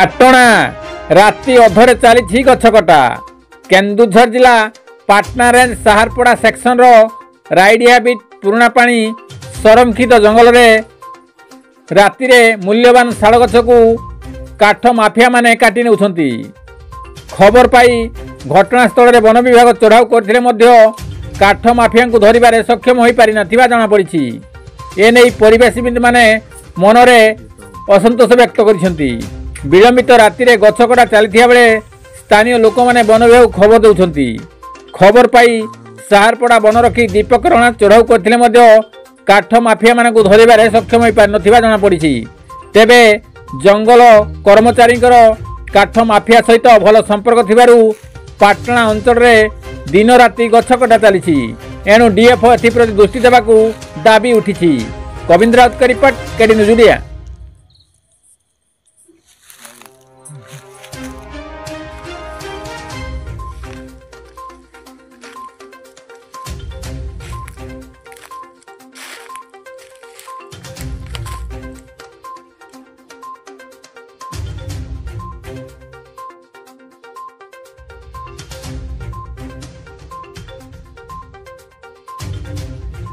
पाटणा राति अधरे चली गछकटा। केन्दुझर जिला पाटना रेंज साहारपड़ा सेक्शन रो राइडिया बीट पुराना पानी संरक्षित जंगल रे राति रे मूल्यवान शाल गछ को काठ माफिया माने काटी नेउछंती। खबर पाई घटनास्थल रे वन विभाग चढ़ाऊ करथिले मध्य काठ माफिया को धरिबारे सक्षम होई पारि नथिबा जणा पड़िछि। एने परिवेशविद माने मनरे असंतोष व्यक्त करिसेंती। विलंबित राति रे गछकटा चलथिया बेले स्थानीय लोक माने वन विभाग खबर दउछंती। खबर पाई साहारपड़ा वनरक्षी दीपक राणा चढ़ाऊ करथिले मध्य काठ माफिया माने को धरिबारे सक्षम होई पारि नथिबा जणा पड़िछि। तेबे जंगल कर्मचारी काठ माफिया सहित भल संपर्क थिबारु पाटना अंचल रे दिन राति गछकटा चली। एणु डीएफओ एप्रति दृष्टि देवाकू दाबी उठी। कविंद्र राउत का रिपोर्ट, केडी न्यूज ओडिया।